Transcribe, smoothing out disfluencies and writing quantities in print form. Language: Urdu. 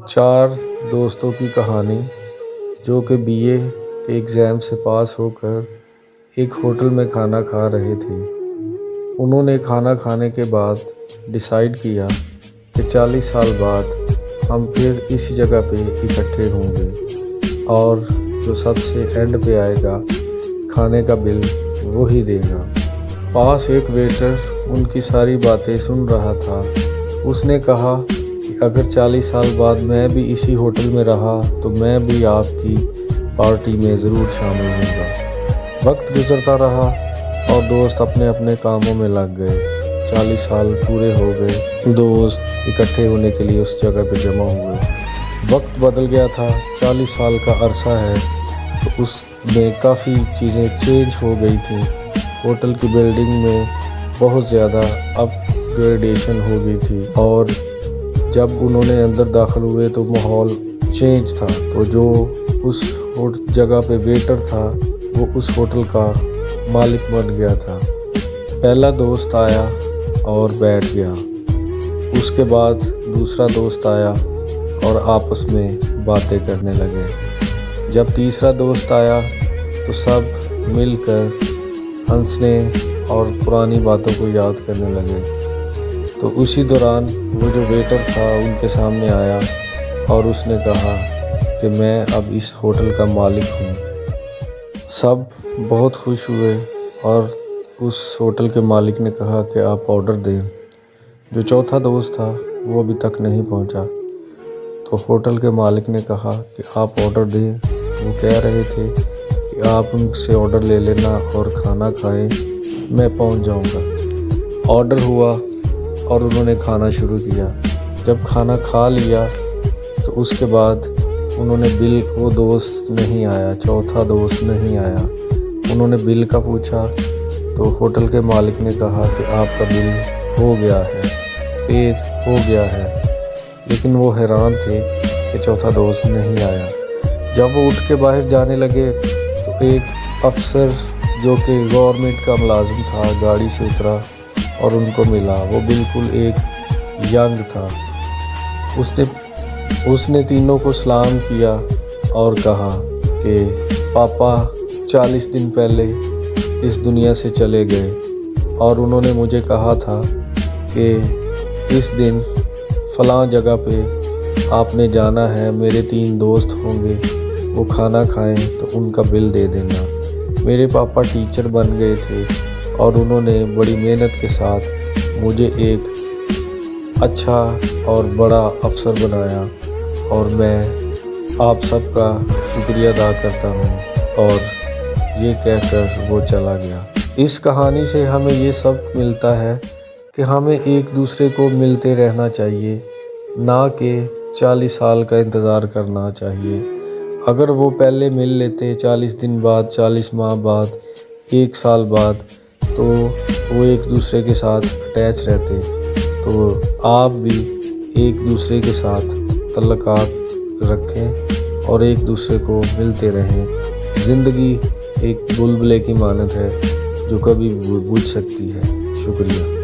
چار دوستوں کی کہانی جو کہ BA کے ایگزام سے پاس ہو کر ایک ہوٹل میں کھانا کھا رہے تھے۔ انہوں نے کھانا کھانے کے بعد ڈیسائیڈ کیا کہ 40 سال بعد ہم پھر اسی جگہ پہ اکٹھے ہوں گے اور جو سب سے اینڈ پہ آئے گا کھانے کا بل وہی دے گا۔ پاس ایک ویٹر ان کی ساری باتیں سن رہا تھا۔ اس نے کہا کہ اگر 40 سال بعد میں بھی اسی ہوٹل میں رہا تو میں بھی آپ کی پارٹی میں ضرور شامل ہوں گا۔ وقت گزرتا رہا اور دوست اپنے اپنے کاموں میں لگ گئے۔ 40 سال پورے ہو گئے، دوست اکٹھے ہونے کے لیے اس جگہ پہ جمع ہوئے۔ وقت بدل گیا تھا، 40 سال کا عرصہ ہے تو اس میں کافی چیزیں چینج ہو گئی تھیں۔ ہوٹل کی بلڈنگ میں بہت زیادہ اپ گریڈیشن ہو گئی تھی اور جب انہوں نے اندر داخل ہوئے تو ماحول چینج تھا۔ تو جو اس جگہ پہ ویٹر تھا وہ اس ہوٹل کا مالک بن گیا تھا۔ پہلا دوست آیا اور بیٹھ گیا، اس کے بعد دوسرا دوست آیا اور آپس میں باتیں کرنے لگے۔ جب تیسرا دوست آیا تو سب مل کر ہنسنے اور پرانی باتوں کو یاد کرنے لگے۔ تو اسی دوران وہ جو ویٹر تھا ان کے سامنے آیا اور اس نے کہا کہ میں اب اس ہوٹل کا مالک ہوں۔ سب بہت خوش ہوئے اور اس ہوٹل کے مالک نے کہا کہ آپ آرڈر دیں۔ جو چوتھا دوست تھا وہ ابھی تک نہیں پہنچا، تو ہوٹل کے مالک نے کہا کہ آپ آرڈر دیں۔ وہ کہہ رہے تھے کہ آپ ان سے آرڈر لے لینا اور کھانا کھائیں، میں پہنچ جاؤں گا۔ آرڈر ہوا اور انہوں نے کھانا شروع کیا۔ جب کھانا کھا لیا تو اس کے بعد انہوں نے بل، وہ دوست نہیں آیا، چوتھا دوست نہیں آیا۔ انہوں نے بل کا پوچھا تو ہوٹل کے مالک نے کہا کہ آپ کا بل ہو گیا ہے، پے ہو گیا ہے، لیکن وہ حیران تھے کہ چوتھا دوست نہیں آیا۔ جب وہ اٹھ کے باہر جانے لگے تو ایک افسر جو کہ گورنمنٹ کا ملازم تھا گاڑی سے اترا اور ان کو ملا۔ وہ بالکل ایک ینگ تھا۔ اس نے تینوں کو سلام کیا اور کہا کہ پاپا 40 دن پہلے اس دنیا سے چلے گئے اور انہوں نے مجھے کہا تھا کہ اس دن فلاں جگہ پہ آپ نے جانا ہے، میرے 3 دوست ہوں گے، وہ کھانا کھائیں تو ان کا بل دے دینا۔ میرے پاپا ٹیچر بن گئے تھے اور انہوں نے بڑی محنت کے ساتھ مجھے ایک اچھا اور بڑا افسر بنایا اور میں آپ سب کا شکریہ ادا کرتا ہوں، اور یہ کہہ کر وہ چلا گیا۔ اس کہانی سے ہمیں یہ سبق ملتا ہے کہ ہمیں ایک دوسرے کو ملتے رہنا چاہیے، نہ کہ 40 سال کا انتظار کرنا چاہیے۔ اگر وہ پہلے مل لیتے 40 دن بعد، 40 ماہ بعد، 1 سال بعد، تو وہ ایک دوسرے کے ساتھ اٹیچ رہتے۔ تو آپ بھی ایک دوسرے کے ساتھ تعلقات رکھیں اور ایک دوسرے کو ملتے رہیں۔ زندگی ایک بلبلے کی مانند ہے جو کبھی بجھ سکتی ہے۔ شکریہ۔